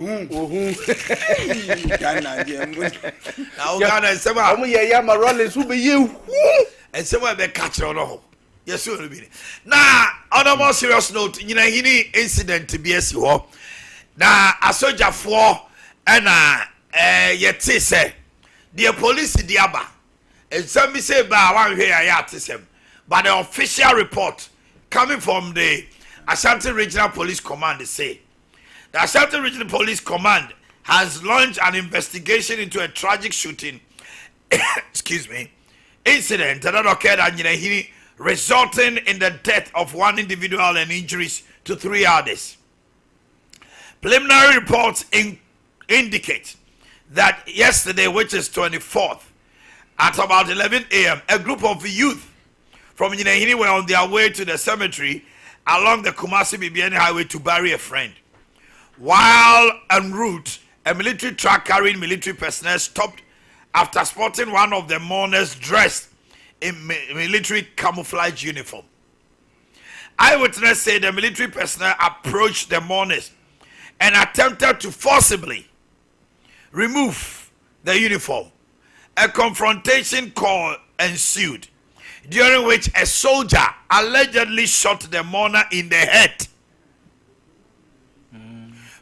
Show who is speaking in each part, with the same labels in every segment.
Speaker 1: Ghana now Ghana sema omo ye ya Rollins who be you and sema be catch on ho. Yes so be. Now on a more serious note, Nyinahini incident to be esi ho. Na asojafo na yete say the police di aba. And some say ba wan hwe ya atesem. But the official report coming from the Ashanti Regional Police Command say the Ashanti Regional Police Command has launched an investigation into a tragic shooting incident that occurred at Nyinahini, resulting in the death of one individual and injuries to 3 others. Preliminary reports indicate that yesterday, which is 24th, at about 11 a.m., a group of youth from Nyinahini were on their way to the cemetery along the Kumasi-Bibiani Highway to bury a friend. While en route, a military truck carrying military personnel stopped after spotting one of the mourners dressed in military camouflage uniform. Eyewitnesses say the military personnel approached the mourners and attempted to forcibly remove the uniform. A confrontation call ensued, during which a soldier allegedly shot the mourner in the head,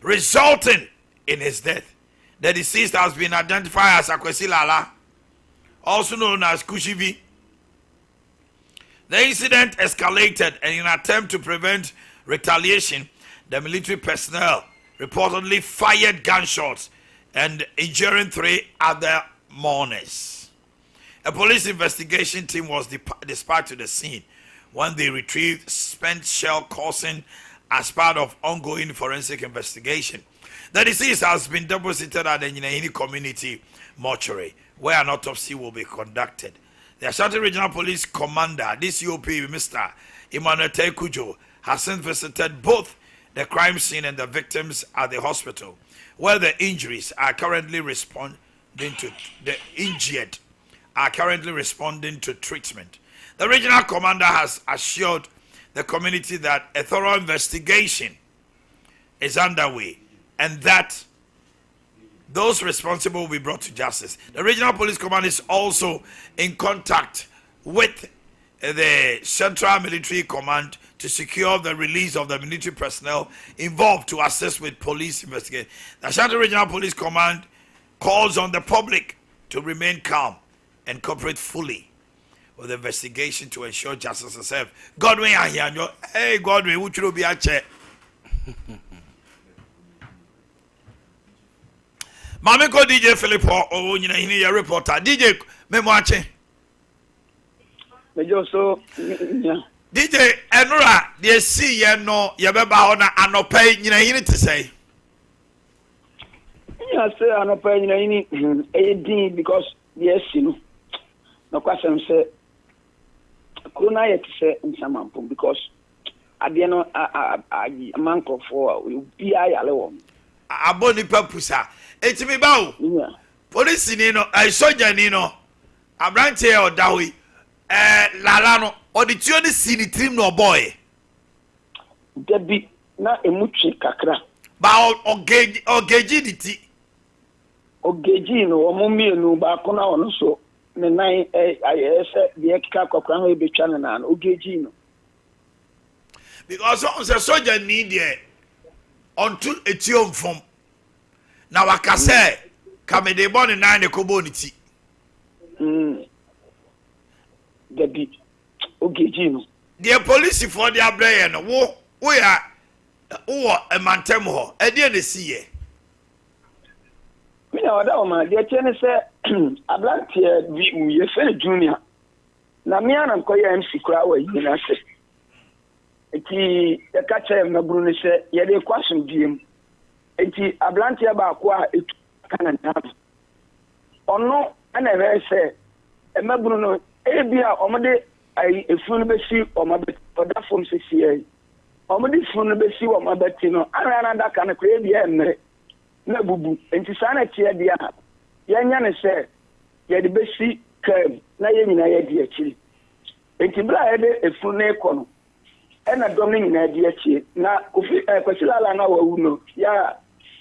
Speaker 1: resulting in his death. The deceased has been identified as Akwesi Lala, also known as Kushivi. The incident escalated, and in an attempt to prevent retaliation, the military personnel reportedly fired gunshots and injuring 3 other mourners. A police investigation team was dispatched to the scene when they retrieved spent shell casing as part of ongoing forensic investigation. The deceased has been deposited at the Nyinahini Community Mortuary, where an autopsy will be conducted. The Ashanti Regional Police Commander, DCOP Mr. Emmanuel Tekujo, has since visited both the crime scene and the victims at the hospital, where the injuries are currently responding to the injured are currently responding to treatment. The regional commander has assured the community that a thorough investigation is underway and that those responsible will be brought to justice. The regional police command is also in contact with the Central Military Command to secure the release of the military personnel involved to assist with police investigation. The Ashanti Regional Police Command calls on the public to remain calm and cooperate fully with the investigation to ensure justice is served. Godwin, I hear you. Hey, Godwin, which will be a check. Mami ko DJ Philip o Nyinahini ya reporter. DJ Memoache.
Speaker 2: So yeah.
Speaker 1: DJ Enura, they see ye no ye beba ona anopai Nyinahini to say.
Speaker 2: Yeah, say anopai Nyinahini AD because yes, you know. No question say Corona yet say in some because at the end of a month of 4 will be alone.
Speaker 1: Aboni papusa. Eti mi bawo.
Speaker 2: Yeah.
Speaker 1: Police ni no, soldier ni no. Abrante o dawi. Lala no, oditio ni si ni trim no boy.
Speaker 2: Debi na emuchi kakra.
Speaker 1: Ba ogeji diti.
Speaker 2: Ogeji no omumi no ba kona ono so. Ne nine ayese the ekika kokran we betwa ne na ogeji no.
Speaker 1: Because on the soldier need there until etiom from. Na wakase kamede born in 9 kobo ni ti.
Speaker 2: Debi ogeji no.
Speaker 1: The police for the abreye no wo ya wo emantem ho e de na siye.
Speaker 2: Me na oda o ma de chene se ablantie bi uye fe junior. Na me ana ko ya MC kura wa yi na se. Eti e ka che na buru ni se ye de kwasum diem. Eti ablantie ba ko a etu kana na. Ono ana we se e maburu no ebia omode ai efunu be si omabe oda fom se si ai. Omode funu be si omabeti no ana da kana ko ebia emre. Na bubu enti sana tie dia yanya ne se ye de besi kam na ye nyina ye de akiri enti bra ye de efunu ne kono e na dom ne nyina de akiri na ofi kwasilala na wawu no ya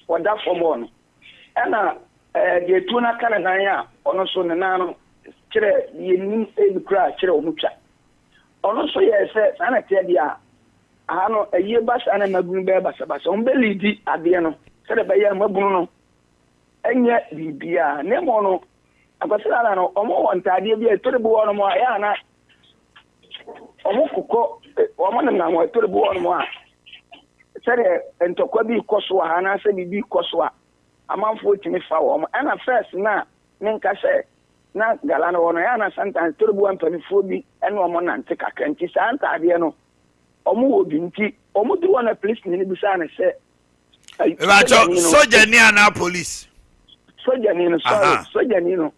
Speaker 2: oda form ena de tu na kana nan ya ono so ne nan kire yenim ebikura kire omutwa ono so ye se sana te dia ano eye basa na magun be basa on be lidi ade no se de be ya magun no enye bibia ne mo no akwasira no omo wontade bi etore bu wono mo ya na omo kuko omo na mo etore bu wono mo a se de entokwa bi koso ha na se bi koso a amanfo timi fa wo mo ana first na nka se na galana wono ya na santa etore bu ampanifo bi ene omo nante kakra nti santa ade no omo wo bi nti omo di wona police ni bisa na se
Speaker 1: Ebacho soja ni ana police
Speaker 2: soja ni no sorry soja ni no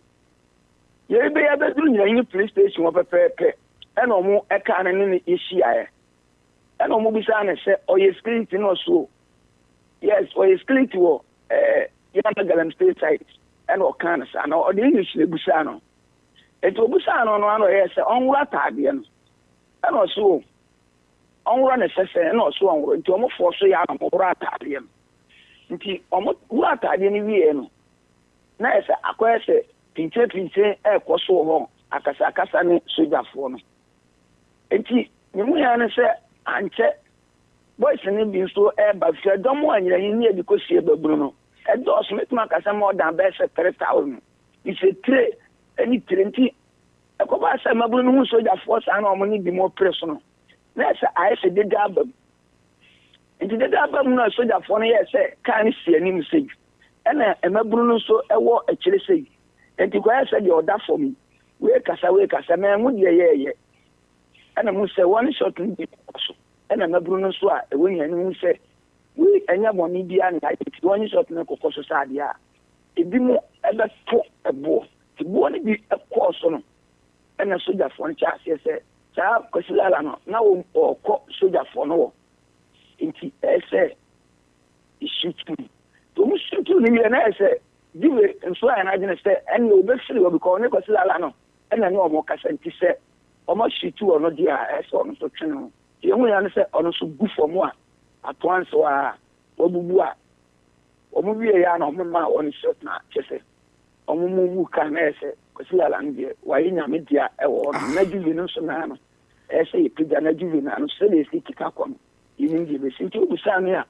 Speaker 2: ye be ya be duru nyi police station wo pepepe ena omo eka na ni issue aye ena omo bisa na se oye security no so yes oye security wo ya na galam state site ena o kan sa na o de English le bisa no eto bisa no no ano ye se onwura taade no ena so onwura na se se ena so onwura nti omo fo so ya na onwura taade no nti omo wura taade ni wie no na ese akwese pinche koso ho akasa ne sojafo no enti nimu ya ne se anche boys ne bi so ba fia domo anyira yin e bikosi e baburu no e do so metuma akasa mo dan be se 3000 ise tre eni trenti e ko ba se maburu no sojafo sa na omo ni bi mo preso no na ese aise de dabam enti de dabam no sojafo no ye se kan si anim se ena emaburu no so ewo akire sei enti kwa ese de oda for me we kasa me mu de ye ena mu se one shot ndi so ena maburu no so a ewo nya ni mu se we enya boni bia na iti one shot no kokoso sa de a ebi mu ebe to ebo ti bo ni bi ekoso no ena soja fo ncha ase cha kosilala no na wo okọ soja fo no wo enti ese ishutu to mu shutu ni na ese diwe nso ya na jine se ene obefiri wo because ne kosilala no ena ne omo kasanti se omo shitu ono dia ese ono so twene ye hu ya ne se ono so gufo mu a atwanse wa obubu a omo wie ya na omo ma ono shot na chese omo mu ka na ese kosilala ndie wa yinya media ewo na diwe no so na no ese ye pija na diwe na no se le si kika kwa yini ndie be sinti obusa ne a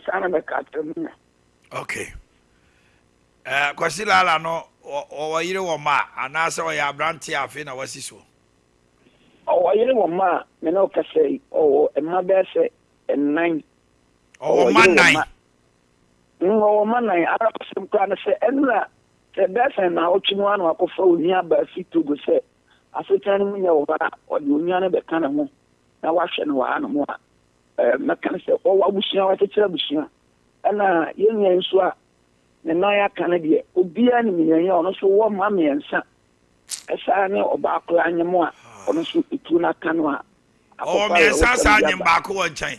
Speaker 2: sana be ka temu.
Speaker 1: Okay. Kwasilala no o yire wo ma anase o ya branti afi na wasiso
Speaker 2: o yire wo ma me no kase o emma be se 9
Speaker 1: o ma 9
Speaker 2: o ma 9 ara sim kwa na se enra se be se na o twinu anu akofa oni aba fitu go se asetan mu nya wo ba o de oni anu be kana ho na wa hwe no wa anu mo a me kan se o wa bushia wa tekira bushia ana yenya nso a ne naya kanadie obia ni minyanya ono so wo ma miensa esa ne oba akla anyemo a ono so itu na kanu a
Speaker 1: o miensa sa anyem ba ko won-chan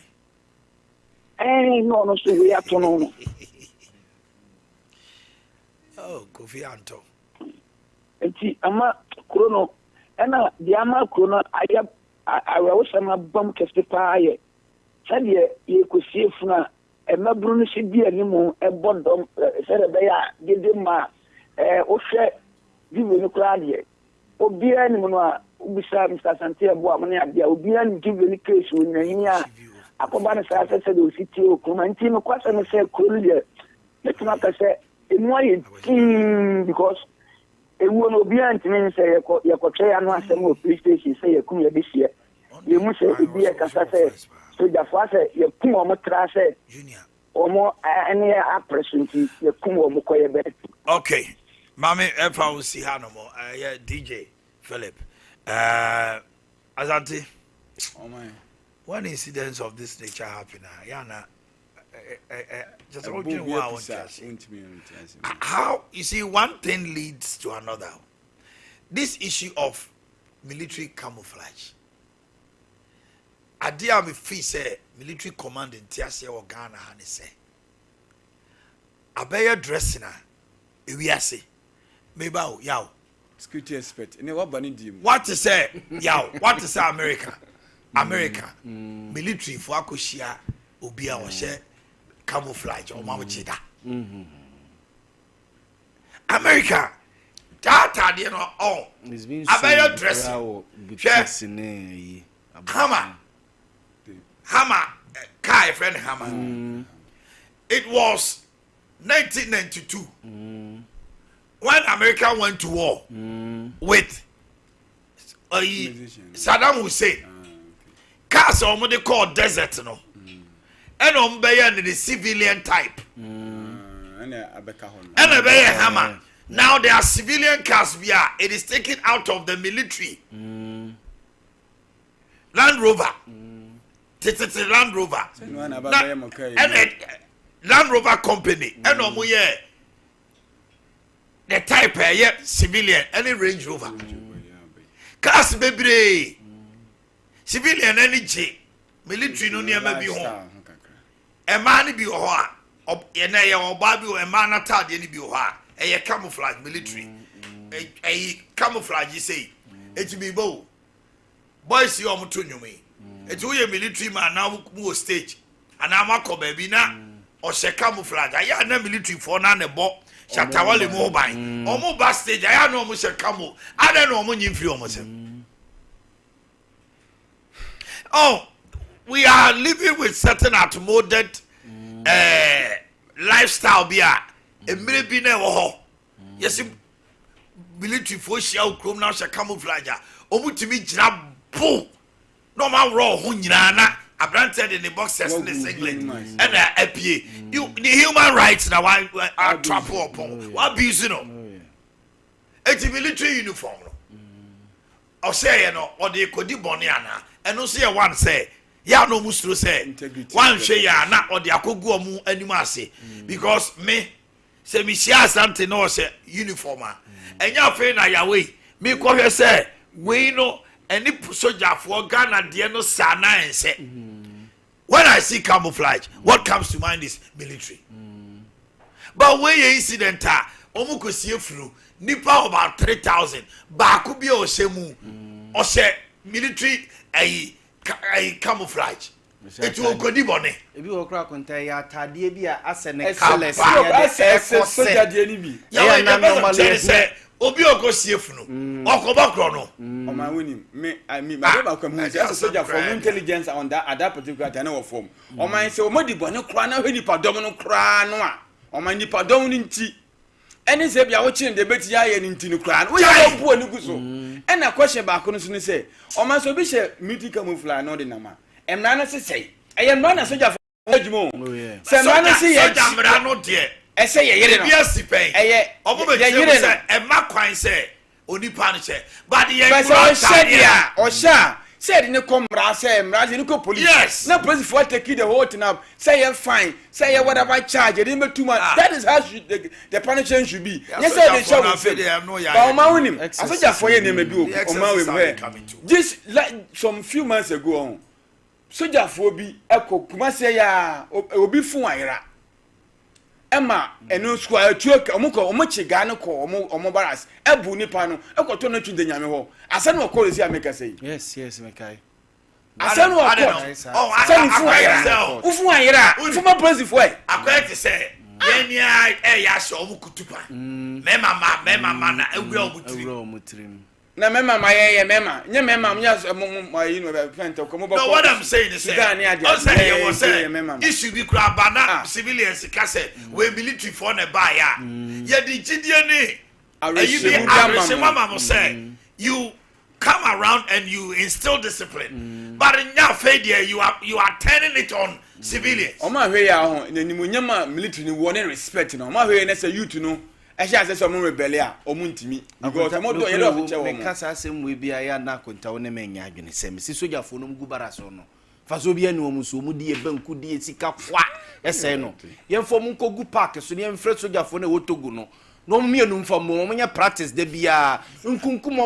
Speaker 2: no ono so we ato no
Speaker 1: oh Kofi Anto
Speaker 2: enti ama krono ena di ama krono aya awo sama bam keste pa aye sade ye kosie funa emaburu no se bia ni mu ebodom sere be ya gede ma o hwe diwe ni kra de obia ni mu no a ubisa Mr. Santia bo amane abia obia ni diwe ni case wo nyanyi a akoba ne sa se de ositi o kuma nti no kwasa no se kro de letuma ka se enu aye because ewu no obia ntimi se ye ko twa ya no asem o police station se ye kum ye bi sie ye mu se ebia kasa se so da fase ye kum o motra se
Speaker 1: junior
Speaker 2: omo ene a presenti ye kum o mo koye be
Speaker 1: okay mami efa o si ha no mo yeah DJ Philip Azanti
Speaker 3: oh my
Speaker 1: one incidents of this nature happen yana just how you see one thing leads to another. This issue of military camouflage. Adia me free say military command in Tiasia or Ghana and say Abia dressing we are say maybe yaw
Speaker 3: security expert and what banning
Speaker 1: what to say yaw what to say America military for akoshia obi a wo camouflage or mamachida. America, that you know, oh, Abia dressing, Hammer, Kai friend Hammer. It was 1992 when America went to war with Saddam Hussein. Cars are what they call desert, no. And on the civilian type. And a hammer. Now there are civilian cars. It is taken out of the military. Land Rover. Land Rover. And Land Rover company. And the type civilian. Any Range Rover. Cars baby. Civilian energy. Military no near maybe home. A man be hoa. Or Barbie or a man attack any be hoa. A camouflage military. A camouflage, you say. It be bow. Boys, you are to me. It's we a military man now move stage. And I'm a baby now. Or she camouflage. I had no military for none a bo. Shatawali mobile. Or mobile stage. I had no much a camo. I don't know when you feel almost. Oh, we are living with certain outmoded lifestyle. A maybe never. Yes, military for shell chrome now shall camouflage. Omu to me jab boom. No man raw hunyana. I branded in the boxes in the singlet and APA. You the human rights now I trap upon. What abuse no? It's a military uniform. Or say you know, or they could do boniana. And no say one say, ya no mustro say, one say ya na or the akogu mu anima say, because me say me share something no say uniform. And ya fe na ya way, me ko he say, we no any soldier for Ghana de no sana and say. When I see camouflage, what comes to mind is military. But when you incident omu ko see through nipa about 3,000, ba ku bi o shemu o say military a camouflage. It will go deep on it.
Speaker 4: If you walk around, ya tadi bi a asene
Speaker 3: excellence. Soldier di enibi.
Speaker 1: Ya say obi ogo sief no. Okoba kro no.
Speaker 3: O ma woni me my ba kwa mu say soldier from intelligence on that at that particular time no form. O man say o modi bone kra na hwe nipa dom no kra no a. O man nipa dom no nti. Eni say bia wo chin de beti ya ye nti no kra no. Wo ya bu ani gu so. And a question back on the say, or my so be muti camouflage no de nama. And Nana say, I am not a soldier for Edmond. Say, Nana say, I'm not dear. I say, yes, pay. A Macquine say, only punish but the said, or sha. Said in the comrade, say, Razin police. Yes, no police for taking the whole thing up. Say, you're fine. Say, whatever I charge, you didn't too much. That is how the punishment should be. Yes, I have no idea. I said, just for you, maybe just like some few months ago, soldier for be echo, Kumasaya, or be Fuaira. Emma, and no squire, Omuko, Omochigano, Omobaras, Ebu Nipano, Ecotono to the Yamaho. I said, no call is here, make us say.
Speaker 4: Yes, Mekai.
Speaker 1: I said, no, I don't know. Oh, I said, Ufuaira, Ufuma Positive way. I'm going to say, Yenya, Yaso, Mukutupa, Mema, and we'll mutrim. Na mema my mema nye mema yes my you know friend to come. No, what I'm saying is issue be crab bana civilians kase we military for na buy ya ye di gidie ni you be mama say you come around and you instill discipline but in your failure you are turning it on civilians. O ma hwe ya ho na nimunyama military ni won respect no ma hwe na say you to know I shall say some rebellion or muntimi because I'm not doing it. Because I say we be a na conta on a mania again. Same Soja for no gubarasono. Fazobia no musumudi a bankudi sika fwa. Esseno. Yen for Munko gu park, so near Fred Soja for no wotoguno. No meanum for more practice de bia. Unkunkum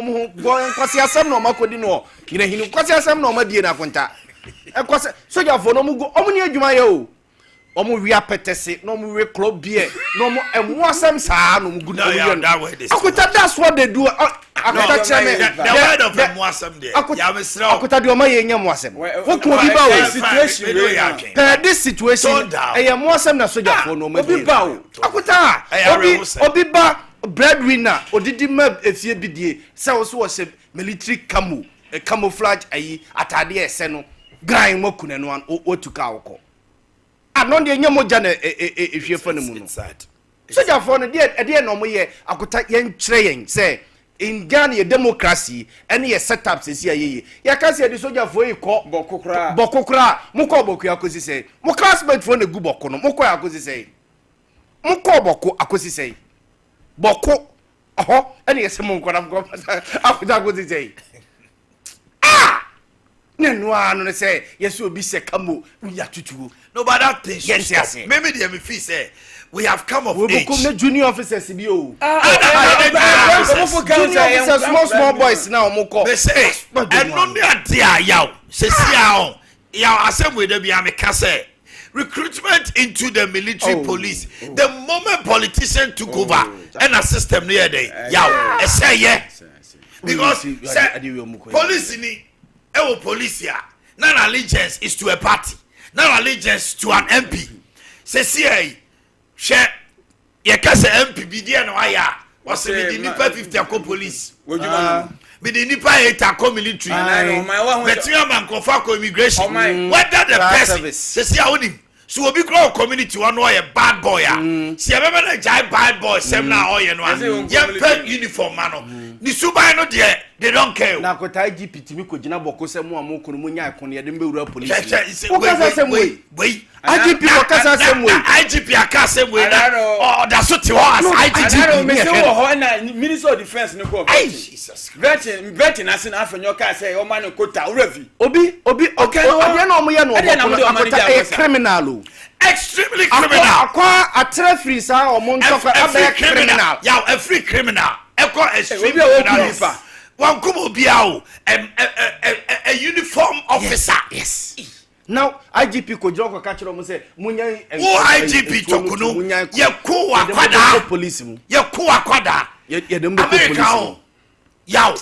Speaker 1: go and Quasia some no macodino. In a Quasia some no Madina conta. A Soja for no mugo omnia jumayo.
Speaker 4: omo wi apetese no mo we club beer no mo emuasem saa no mo gu no akuta that's what they do akuta cheme
Speaker 1: the word of emuasem there ya mesra
Speaker 4: akuta de oma ye nya muasem wo ko bi ba o situation per this situation emuasem na soja for no obi ba o akuta obi ba breadwinner odidi ma efie bidie se wo so se military camouflage ayi atade ese no grind mo kunanu an otuka woko anon de nyamo ja na ehwe fa ne mu no soja for no de no mo ye akota yen kire yen say in Ghana ye democracy any ye setup se si ayeye ya ka se de soja for yi ko bokokra mo ko boku akosi say mo classmate for ne gu boko no mo ko akosi say mo ko boko akosi say boko any ye se mo ko na ko akota akosi say no say yes will be sekamo we are tutu
Speaker 1: no but that thing yes maybe they me feel say we have come of age
Speaker 4: we become junior officers bi o small boys now moko
Speaker 1: they say and no me adia yaw se sia on yaw assembly dey be ameka say recruitment into the military police the moment politicians took over and a system near there yaw say yeah because police ni policia non allegiance is to a party non allegiance to an MP say see she ye ka say MP bi dia no aya was me the nipa 50 akọ police me the nipa 8 akọ military betia man kofa akọ immigration whether the person say see awoni so obi grow community one or a bad boy see abema na jai bad boy sem na oye no ye pen uniform man ni subai no de they don't care
Speaker 4: na kota IGP timi ko gina boko sem mo amokunu mo nya ikon ye de mbewura police
Speaker 1: wait
Speaker 4: IGP ko kasa sem we
Speaker 1: IGP aka sem we na that's what you as IGP
Speaker 3: me say wo ho na minister of defense ni ko vetin asin afenyo ka say o man kota urafi
Speaker 4: obi okay na omo ye no akota criminal
Speaker 1: extremely criminal
Speaker 4: akwa atrefri sa omo ntoko abe criminal
Speaker 1: a free criminal extremely criminal one come obiao a uniform officer
Speaker 4: yes now IGP ko joko ka kiro mo say munya
Speaker 1: IGP tokunu ye ku akwada
Speaker 4: police mu
Speaker 1: ye ku akwada
Speaker 4: ye dem police
Speaker 1: yaw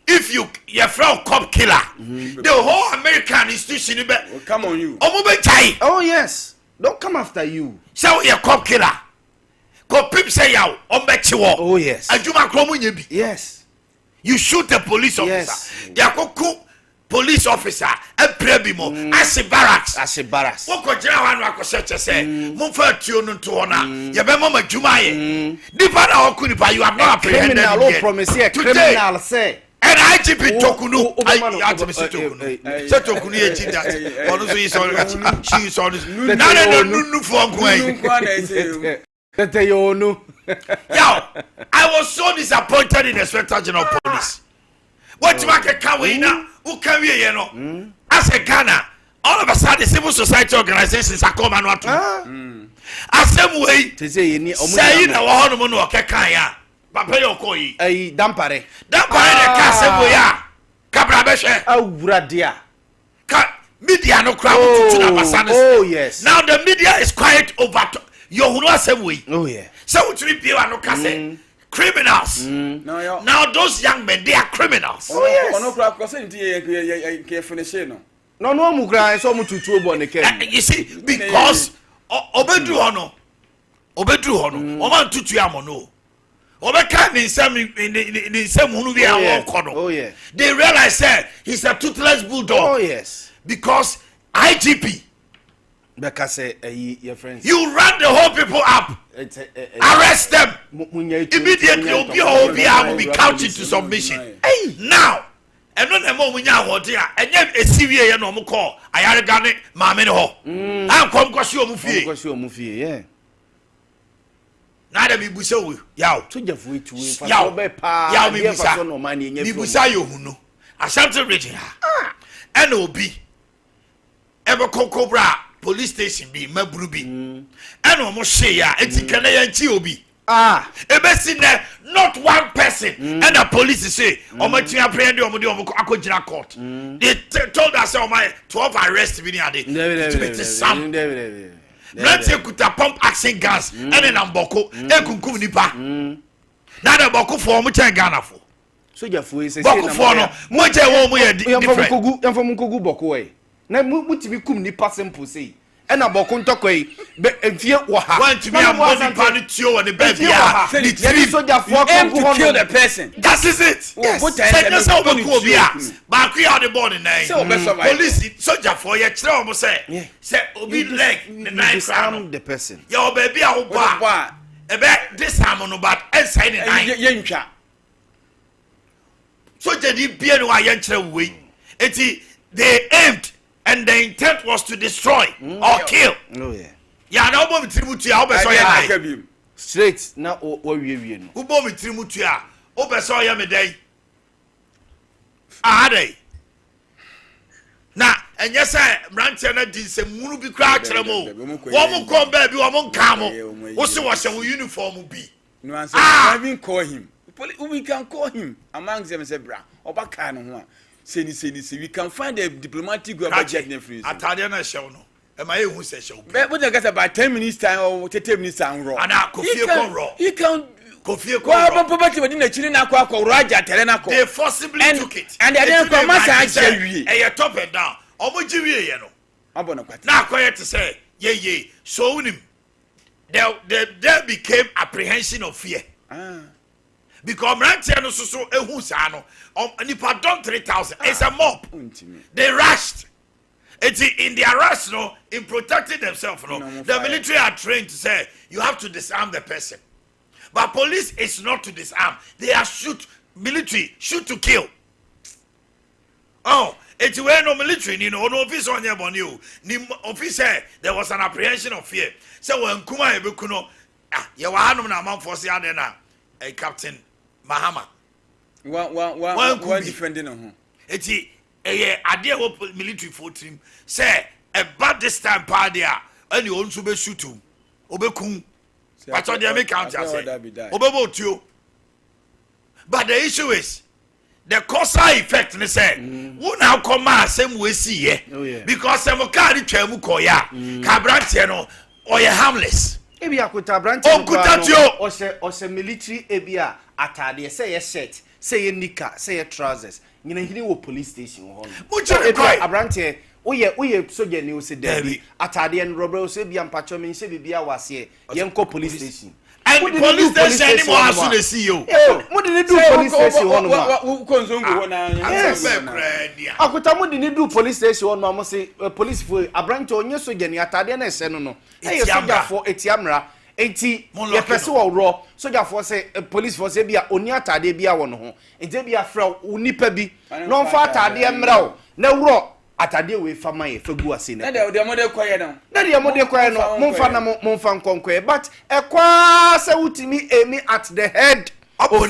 Speaker 1: if you from cop killer the whole American institution
Speaker 3: will come on you
Speaker 4: oh yes don't come after you
Speaker 1: so you cop killer ko pip say yaw ombechiwo
Speaker 4: oh yes
Speaker 1: aduma kromo nya bi
Speaker 4: yes
Speaker 1: you shoot the police officer they are police officer e prebi mo as barracks wo ko jira wan akose chese mo fa tuo no to na ye be mama djuma ye dipa na wo kunipa you have not apprehended
Speaker 4: criminal promise here criminal say
Speaker 1: and IGP tokunu IGP tokunu se tokunu ye chi that onu so is on she is on na no for nkwan
Speaker 4: tete yo no
Speaker 1: I was so disappointed in the Inspector General of Police. What you can we now? Who can we, you know? As a Ghana, all of a sudden, civil society organizations are coming out. As same way, say na wa hono no kekan ya. Papa yo koyi.
Speaker 4: Dampare
Speaker 1: the castle ya. Kabra behwe.
Speaker 4: Awuradia.
Speaker 1: Media no crowd to na basane.
Speaker 4: Oh yes.
Speaker 1: Now the media is quiet over your who same way.
Speaker 4: Oh yeah.
Speaker 1: So to be no kase. Criminals. Now those young men, they are criminals.
Speaker 4: Oh yes.
Speaker 3: Ono kra ko se nti ye finish no.
Speaker 4: No mu kra so mu tutu obo ne ken.
Speaker 1: You see because obedu hono o man tutu amono. Obeka ni nsem hunu bi awon kono.
Speaker 4: Oh yeah.
Speaker 1: They realize that he's a toothless bulldog.
Speaker 4: Oh yes.
Speaker 1: Because IGP
Speaker 4: because your friends
Speaker 1: you run the whole people up. Arrest them immediately. Obi will be counted to submission. Now and no more when you are here and yet a severe no more call I are gane mammy ho I'm come because you mufie
Speaker 4: yeah
Speaker 1: now be buso yaw
Speaker 4: to your foot to
Speaker 1: yaw me busa
Speaker 4: no money
Speaker 1: me busa yo hunu Ashanti region and obi ebe kokobra police station bi maburu bi and almost share ya etikana yanchi obi ebe si na not one person and the police say omo tia apprehend omo de omo akogina court they told us say omo 12 arrest bi ni ade to some Mrantie kuta pump action gas ene na mboko ekunkum nipa na da boko for mo chen Ghana for
Speaker 4: soja fo ese
Speaker 1: boko for no mo je wo mo ye different
Speaker 4: yamfom kogu boko e na mutimi kum nipa simple say ena boko ntokwa yi enfie wo ha
Speaker 1: want to be a body pan tio on the bed ya the three
Speaker 4: soja fo
Speaker 3: aim to kill the person.
Speaker 1: that is it yes say no say obeko bia ba ku ya the born nine police soja for ye kire o mo say obi leg the nine
Speaker 4: disarm the person
Speaker 1: ya baby a wo ba ebe disarm no but inside the nine
Speaker 3: ye ntwa
Speaker 1: soja di bia no aye kire we eti they aimed and the intent was to destroy or kill.
Speaker 4: Oh yeah.
Speaker 1: Yeah, now bomb trimutu ya obeso ya
Speaker 4: straight na o wie no.
Speaker 1: Who bomb trimutu ya obeso ya me dai. Ah dai. Na enye say mrantie na di se munu bi kra kire mo. Wo mo kom ba bi wo mo nka mo. Wo se wo hye wo uniform bi.
Speaker 3: No answer. I even call him. We can call him among them say bra. Obaka no ho a. Say we can find a diplomatic budget difference.
Speaker 1: Atade na hye no. E ma ehu se hye.
Speaker 3: But you get about 10 minutes time or 30 minutes time raw.
Speaker 1: Ana kofie kon raw.
Speaker 3: He can
Speaker 1: kofie kon raw.
Speaker 3: Poverty within the children akwa raja tere na ko.
Speaker 1: They forcibly took it.
Speaker 3: And they didn't come massage wie.
Speaker 1: E ye top and down. Omo ji wie ye no.
Speaker 3: Abono kwati.
Speaker 1: Na akoye to say ye so unim. There became apprehension of fear. Because Mrantia no so ehu sa no nipa don 3,000 it's a mob. They rushed. It's in their rush no in protecting themselves no. The military are trained to say you have to disarm the person. But police is not to disarm. They are military shoot to kill. Oh, it's where no military no officer on your bonu. Ni officer there was an apprehension of fear. So when kuma ebekuno you hanum na man force ya dey na a captain Mahama. One
Speaker 3: defending on.
Speaker 1: Eti ade wo military for team say about this time pa there and you also be shoot him. Obekum. But on the make count say. Obebotuo. But the issue is the causal effect ne say who now come asem we see here because some carry twemu koya ka branche no or harmless.
Speaker 4: Ebi akuta branch o military ebia atade say ye shirt say ye nika say ye trousers nyina hini wo police station ho no abrante oye soja ni o se dabi atade en robber o se bia mpacho me nse bibia wase ye nko police station
Speaker 1: and police station any more aso na see you
Speaker 4: mo de do police station ho no ma
Speaker 3: ko nzongo ho na
Speaker 4: akuta mo de do police station ho no ma say police for abrante onye soja ni atade na ese no no e soja for etiamra enti ye pese wo ro soja for say police for say bia oni atade bia wo no ho enti bia fra unipa bi no fa atade emra wo na wuro atade we fama ye fagu ase na
Speaker 3: de mo de koye no
Speaker 4: na de mo de koye no momfa nkonkoe but ekwa se utimi emi at the head
Speaker 1: of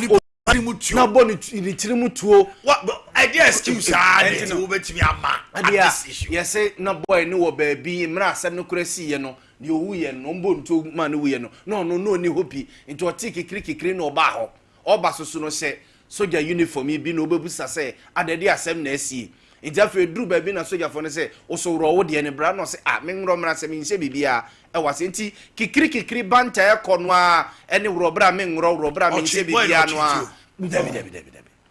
Speaker 4: na boni ni tirimutuo
Speaker 1: what idea excuse enti wo betimi ama
Speaker 4: this issue yes say na boy ni wo baabi mra asem no kurasi ye no ni owu ye no mbo nto ma no wu ye no ni hopi nti o tiki kiri no ba ho oba soso no se soja uniform bi no obebusa se adade asem na asie nti afa duru baabi na soja fo no se oso ro wo de ne bra no se menro mra se menhye bibia e wase nti kikiri banta e kono a ene wro bra menro bra menhye bibia no a David.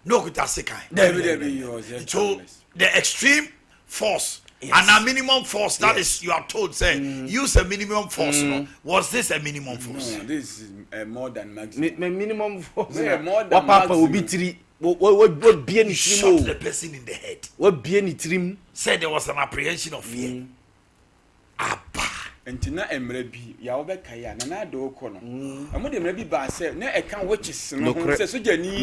Speaker 1: No kuta sekai.
Speaker 3: David.
Speaker 1: So the extreme force and a minimum force that is you are told say use a minimum force no was this a minimum force?
Speaker 3: No, this is more than maximum.
Speaker 4: Minimum force.
Speaker 3: More than maximum.
Speaker 4: Obi tiri what be any
Speaker 1: shot the person in the head.
Speaker 4: What be any trim
Speaker 1: said there was an apprehension of fear. Abba.
Speaker 3: Entina emre bi ya obeka ya na do ko no amo de emre bi ba se na e kan witches no se soja ni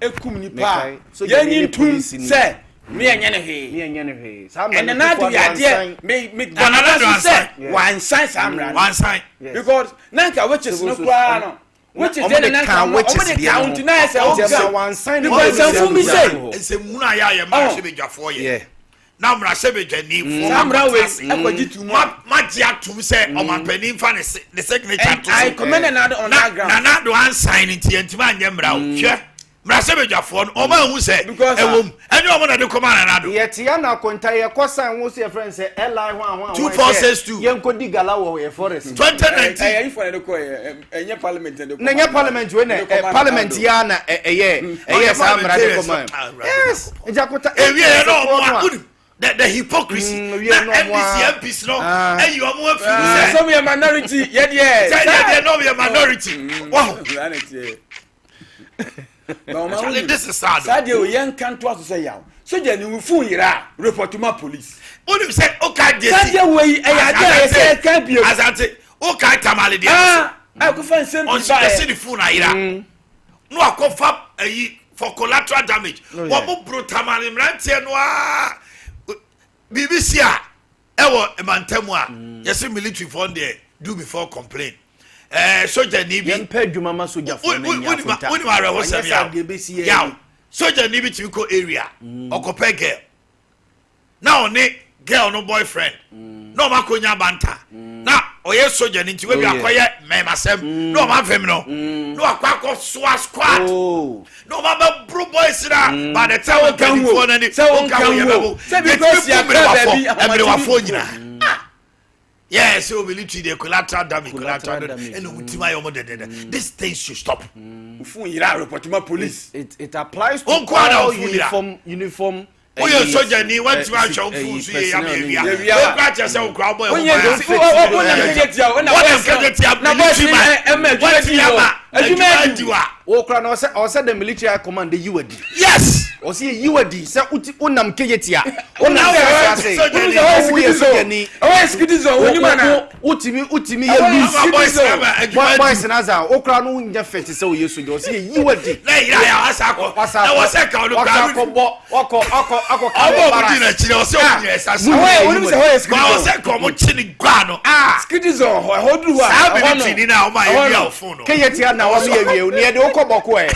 Speaker 3: ekum ni pa ya nyi tum se me enye ne he
Speaker 4: sam
Speaker 3: na do ya de me
Speaker 1: another
Speaker 3: say one sign samra
Speaker 1: one sign
Speaker 3: because na ka witches no kwa no which is the na count na say o
Speaker 4: one sign
Speaker 3: because some me say
Speaker 1: se muna ya ma se bedwafo ye na mra se bedwani fo
Speaker 3: samra we akwaji tu
Speaker 1: ma dia tum se o ma pani fa ne signature to
Speaker 3: I commend another on that ground
Speaker 1: na do an sign nti antima anye mra wo hwe Mrasebejafo o ma hu say ewom ene o mo na de command na do
Speaker 4: yet ya na konta ye kosan wo say friend say li ho
Speaker 1: 2462
Speaker 4: ye nkodi gala wo ye forest
Speaker 1: 2019
Speaker 3: for the ko enye parliament de
Speaker 4: na nye parliament we na parliament ya na eye sa mra de command yes ejakota
Speaker 1: ewie no mo the hypocrisy NDC MPs no and you are more free
Speaker 3: some minority
Speaker 1: yeah no we are minority wow this is sad
Speaker 3: sad you yan kan to say yaw so je ni fu yira report to my police
Speaker 1: only say okay dey
Speaker 3: sad we ya say kan bi
Speaker 1: azante okay tamale dey
Speaker 3: I go find same
Speaker 1: on the phone yira no akofa for collateral damage wo mo bro tamale mrantie no BBC ewo emantamu a yesi military fund there do before complain soldier ni bi
Speaker 4: yen pa adwuma ma soldier for na nya fota
Speaker 1: woni ma rewo sem ya soldier ni bi ti ko area okope girl now ne girl no boyfriend no ma konya banta na oye soldier ni ti we bi akoye memasem no ma fem no akwa squad no ma ba bro boys na ba the time kan wo na ni
Speaker 3: so kan wo say because ya
Speaker 1: everyone nyina yes, so military the collateral damage and ultima yomo de this thing should stop.
Speaker 3: Fu ira report to my police.
Speaker 4: It applies to all uniform.
Speaker 1: Oh, your soldier ni want to show fu so ya me ya. We got yourself crowd boy.
Speaker 3: When you get ya when
Speaker 4: o kra na o se the military command the UAD.
Speaker 1: Yes.
Speaker 4: O se UAD se unam keyetia. Unam say
Speaker 3: o citizen woni mana
Speaker 4: utimi ye boys na za o kra no nya fete se o yesu de o se UAD.
Speaker 1: Na ira ya asako. Na wo se ka no kra.
Speaker 4: Oko
Speaker 1: abo di na chire o se o nyesa.
Speaker 3: Woni se ho citizen.
Speaker 1: Wo se ko mo chini gwa no.
Speaker 3: Citizen ho du wa.
Speaker 1: Sa be ni na o ma ye bia o phone.
Speaker 4: Keyetia na wo me ye ni e de okoboko e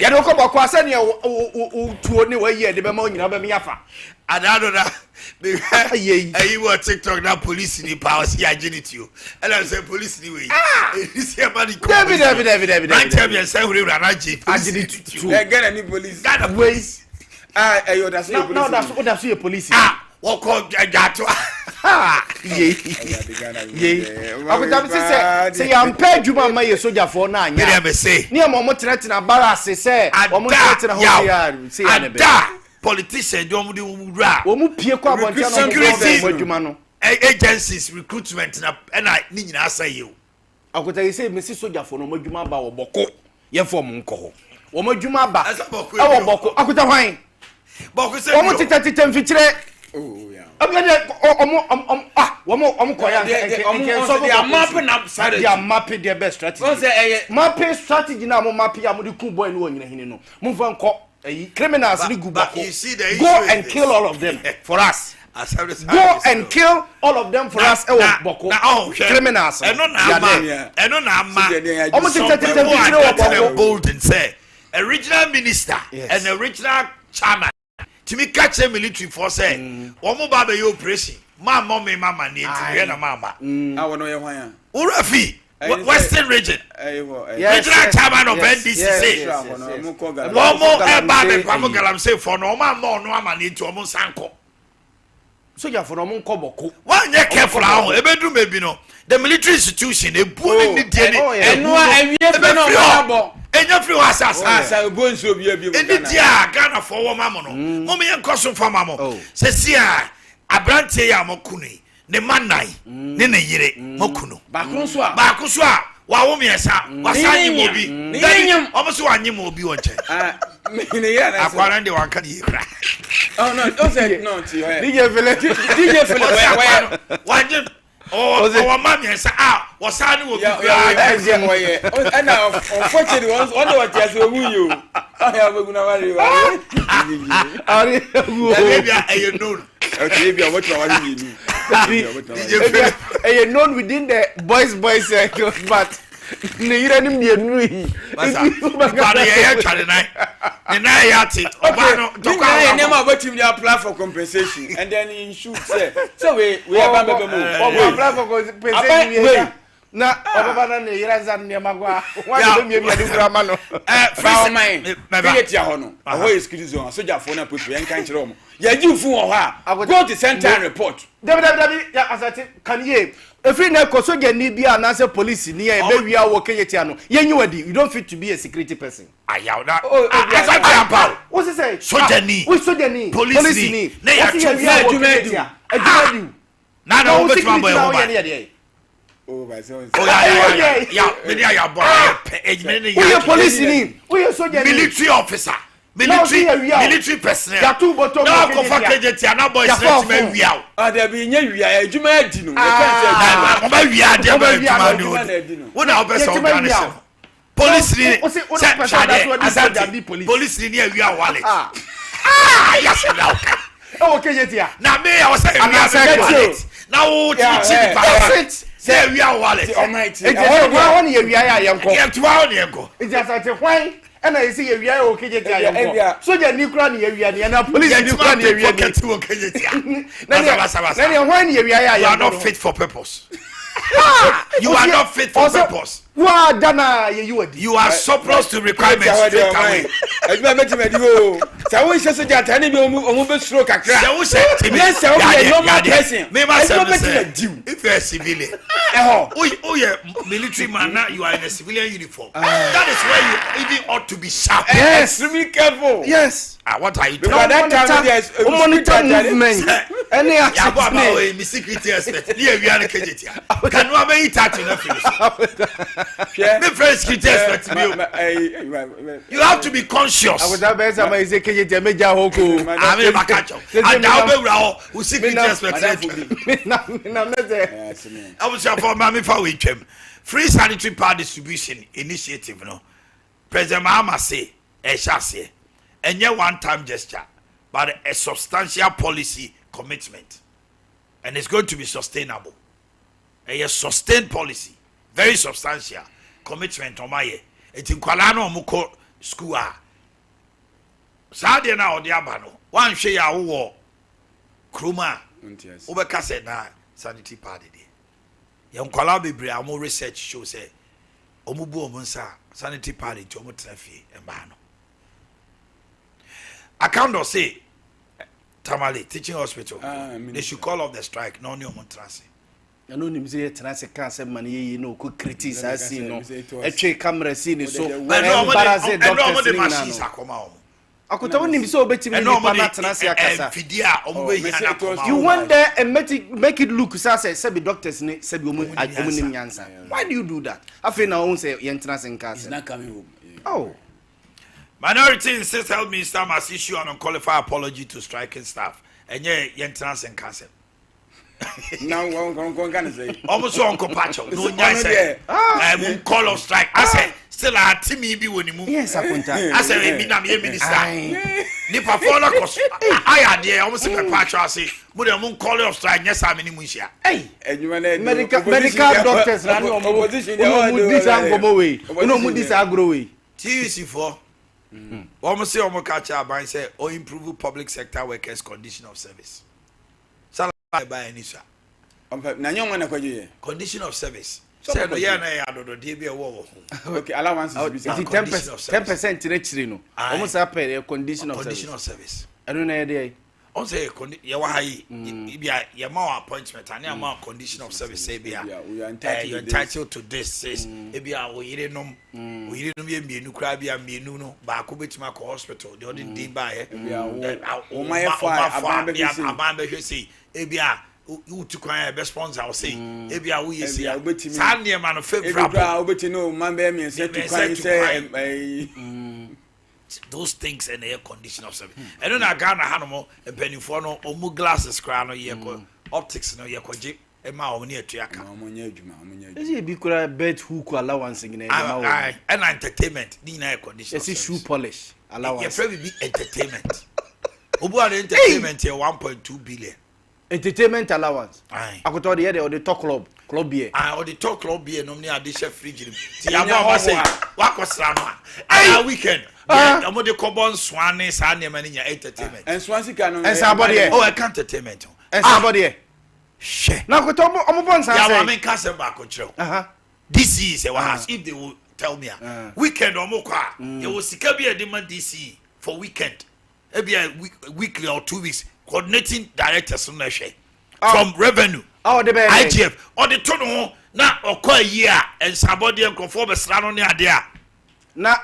Speaker 4: ya de okoboko ase ne tuo ne wa ye de be ma onyina be me yafa
Speaker 1: adado na ayi wo TikTok na police ni power si agility o and I say police ni we this here man ko David right time you say we na agility
Speaker 3: get any police
Speaker 1: that ways
Speaker 3: ayo da so police
Speaker 4: no that's your police
Speaker 1: wo ko jato
Speaker 4: say am pay djuma ma ye soldier for na anya
Speaker 1: me say
Speaker 4: ni am mo tena barase say mo tena ho say ya ne be
Speaker 1: politician do mo di wura
Speaker 4: o mu pie kwa bontia no mo djuma no
Speaker 1: agencies recruitment na ni nyina say you
Speaker 4: akota ye say me si soldier for no mo djuma ba wo boko ye form nko ho wo mo djuma ba e wo boko akota hwan
Speaker 1: boko say
Speaker 4: wo mo tete mfikire
Speaker 3: oh yeah
Speaker 4: they are mapping their best strategy. Mapping strategy now, mapping the cool boy no one move on criminals go and kill all of them for us. Go and kill all of them for us. Criminals.
Speaker 1: Bold and say original minister and original chairman. Timi catch a military force omo ba be operation mama ni enti na mama
Speaker 3: awo no ye hwan ya
Speaker 1: Urafi Western region regional chairman of NDC say omo e ba be kwamo galam say for no mama no ama ni enti omo sanko
Speaker 4: so ya for omo nkoboko
Speaker 1: wan ye careful ahụ ebedu mebi no the military institution ebu ni die ni
Speaker 3: enu awie fe no mabo
Speaker 1: enya free asas
Speaker 3: asa bonso obi
Speaker 1: eni dia Ghana for wo mamo no mo me nkoso fa mamo se sia abrante ya mokunu ne manai ne ne yire mokunu
Speaker 3: ba ko so
Speaker 1: a wa wo miesa wasanyi mobi
Speaker 3: nyem
Speaker 1: omoso wanyem obi wonche
Speaker 3: ne ya na
Speaker 1: akwara ndi wanka di kra
Speaker 3: oh no don't say no to you
Speaker 4: DJ Philip
Speaker 1: wanyem oh mama miesa wasani obi
Speaker 3: and unfortunately one what you say wu you I have a good worry
Speaker 1: are you know
Speaker 3: okay be what you
Speaker 4: are known within the boys circle but ne yire nim de nu yi
Speaker 1: ba ye tware nai ya ti oba no
Speaker 3: dokwa ne ma batim dey apply for compensation and then he shoot say so we have we apply for compensation
Speaker 4: na obaba na ne yira zan ne magwa wa de mi adu kura ma no
Speaker 3: from mine create ya ho no ho is security zone soja fo na popo yan kan kire omo ya ji fu ho ha go to center and report
Speaker 4: dabi ya asati kan ye efri na ko soja ni bia na say police ni e be wi awo keyetia no yenyi wadi you don't fit to be a security person
Speaker 1: ayaw na asati ampa
Speaker 4: what you say
Speaker 1: soja ni police ni na ya
Speaker 4: adwumadi
Speaker 1: na na obet ma boy ho ba
Speaker 3: oh by so
Speaker 1: ya me dia ya boy ejme
Speaker 4: we police ni we soja ni
Speaker 1: military officer military personnel
Speaker 4: ya tu bottom
Speaker 1: na ko fa kejetia na boy straight me wiaw
Speaker 3: there be nya wia adwuma adi no
Speaker 1: o ba wia de ba adwuma no wo na obet so organization police ni police ni awia wallet yes now
Speaker 4: kejetia
Speaker 1: na me I was saying wallet na wo chichi pa say awia wallet
Speaker 3: almighty
Speaker 4: why ye wia ya yenko
Speaker 1: ye twa on yenko
Speaker 4: it is at why and I see ye wia o kejetia yenko soja ni kura ni ye wia ni na police ni kura ni ye wia
Speaker 1: ni o kejetia
Speaker 4: na why ni ye wia ya
Speaker 1: you are not fit for purpose you are not fit for purpose.
Speaker 4: Wa dana ye you adi.
Speaker 1: You are surplus to requirements straight away.
Speaker 3: Ejuma meti mediwo. Sa wo hye so jata ne bi omu be stroke kakra.
Speaker 1: Se wo say timi.
Speaker 3: Yes, se wo be normal person.
Speaker 1: Me ma say if you are a civilian. Oh yeah, military man now you are in a civilian uniform. That is where you even ought to be sharp.
Speaker 3: Yes, be careful.
Speaker 4: Yes.
Speaker 1: What are you doing?
Speaker 3: Because that time there is
Speaker 4: monitor movement. Any
Speaker 1: action. Ya ba we mi security expert. Ni ewia na kejetia. Can no be touch na finish. Me friend security expert me. You have to be conscious.
Speaker 4: I was that best am I say kejetia meja hoko.
Speaker 1: Ame bakacho. And now be wura o security expert.
Speaker 4: Na me say.
Speaker 1: I was for mama for we twem. Free sanitary pad distribution initiative no. President Mahama say e sha say enye one time gesture but a substantial policy commitment and it's going to be sustainable. A sustained policy, very substantial commitment on my it in kwala muko school Sadia na odiabano one share ya wo kruma obeka said na sanity party de yan kwala bebre amo research show say omubu omunsa sanity party to omu trafie emba no account or say Tamale teaching hospital they should call off the strike no new montrance
Speaker 4: no nim say trance cancer man ye no ko criticize see no etwe camera see ni so embarrassing doctors ni
Speaker 1: machines akoma o
Speaker 4: akota wonim say obetimi ni pa na trance akasa
Speaker 1: fidia omo be hia na koma
Speaker 4: you want there and make it look say be doctors ni say be omo nim yansa why do you do that afi na won say yen trance nkasa
Speaker 3: is not coming home
Speaker 4: oh
Speaker 1: Minority insists health minister must issue an unqualified apology to striking staff. And yen trans and cancer.
Speaker 3: Now one can say
Speaker 1: almost uncle Pacho. No, I call of strike. I say still a Timmy be when you move.
Speaker 4: Yes, I
Speaker 1: say minister. Nipa follow cause I had there almost a Pacho. I say, would a moon call of strike? Yes, I'm in Musia.
Speaker 4: Hey, medical doctors. Opposition. This angle way. No, this agro way.
Speaker 1: TC4. Almost say omo catch up say or improve public sector workers condition of service. Salary by any sir.
Speaker 3: Na nyoma na kwaje
Speaker 1: condition of service. Say no ya na ya do dey be wo.
Speaker 3: Okay, allowance is
Speaker 4: 10% rechiri no. Almost appear condition of
Speaker 1: service.
Speaker 4: I don't know dey.
Speaker 1: On say you wa high your more appointment and your more condition of service say be you're entitled to this says e be we yirenom ye mienu kra bia mienu no ba ko betima ko hospital the other day by
Speaker 3: o my aban
Speaker 1: be hwese e bia you to kwan be sponsor say e bia we yesi san ne man favorable
Speaker 3: obeti no man be me say to kwan say
Speaker 1: those things and air condition of service. I don't know Ghana Hanomo and penny for no or glasses crown or yeko optics no yeko jeep and my own near Triaka.
Speaker 4: Is it because bed hook allowance in
Speaker 1: and entertainment, Nina air condition.
Speaker 4: It's shoe polish allowance.
Speaker 1: Probably be entertainment. Obuan entertainment here 1.2 billion.
Speaker 4: Entertainment allowance. I could tell the other talk club beer.
Speaker 1: Or the talk club beer no near the chef fridge. Tiama say what was Rama weekend. I'm the Cobon Swan is any entertainment.
Speaker 3: And Swansea can
Speaker 4: and somebody
Speaker 1: I can't entertainment.
Speaker 4: And somebody
Speaker 1: she
Speaker 4: now go to Omobon
Speaker 1: say I mean Castle back control. DC is a house. If they will tell me, weekend or more, you will see a demand DC for weekend. Maybe a weekly or 2 weeks. Coordinating directors from revenue.
Speaker 4: Oh, the
Speaker 1: IGF. Or the total now or call a year and somebody and conform a slan on the idea.
Speaker 3: Na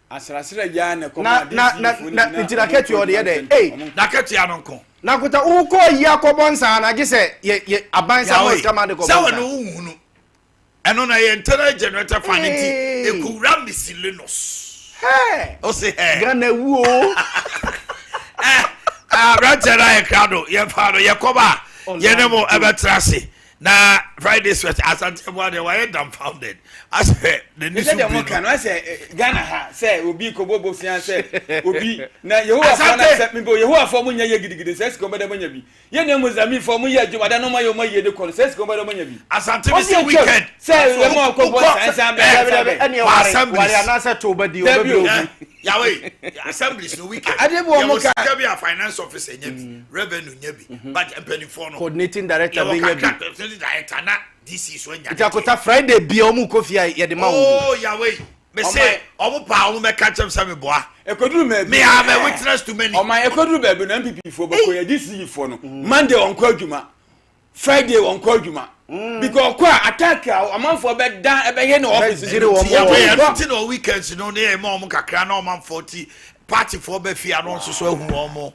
Speaker 3: asrasira ya na
Speaker 4: Adeakye or the other. Hey,
Speaker 1: Adeakye Abia.
Speaker 4: Na kuta uko ya ko bonsa na gise ye abansa mo kama de ko bonsa.
Speaker 1: Sawa no hunu. Eno na ye internal generator fanity e kura miscellaneous.
Speaker 4: Hey.
Speaker 1: O say hey.
Speaker 4: Gana wu
Speaker 1: Rajara Ekado, ye father, ye koba, ye nemo ebetrasi. Na Friday sweat as Antemwa they were dumbfounded. I said the news
Speaker 3: be I say Ghana ha say obi kobobo fian say obi na Yehowa for na set me bo Yehowa for munya ye gidigidi say ko meda manya bi. Ye na muzami for munya adwuma da no ma yo ma ye de kon say ko meda manya bi.
Speaker 1: Asante be say weekend.
Speaker 3: Say we mo ko bo say
Speaker 4: any wari anasa to obedi obi.
Speaker 1: Yahweh, assemblies no weekend. A finance officer, revenue, but
Speaker 4: coordinating director,
Speaker 1: director, this is when
Speaker 4: you Friday be omu kofi ya de ma.
Speaker 1: Oh, Yahweh, me say, omu pa omu me catch him some boy. Me am a witness to many.
Speaker 3: Oh my, ekodu baby na MPP for Boakye this for no. Monday on Kwadwuma, Friday on Kwadwuma. Because attack a man for bed down a here no office
Speaker 1: 0 no weekends no near mom kakra no man 40 party for be fia no so hu omo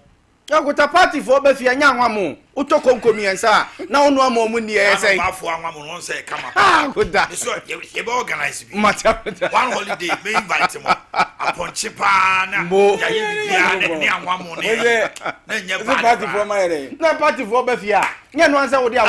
Speaker 4: ya go ta party for be fia nya anwa mo utoko nkomiensa na onu ama mu ni e say
Speaker 1: ma fo anwa mo no say kama
Speaker 4: go da
Speaker 1: so ye be organize bi
Speaker 4: mata
Speaker 1: one holiday me invite mo aponche pa na ya ye bia ne anwa mo ne na nya
Speaker 3: party for my
Speaker 4: na party for be fia nya no ansa wo dia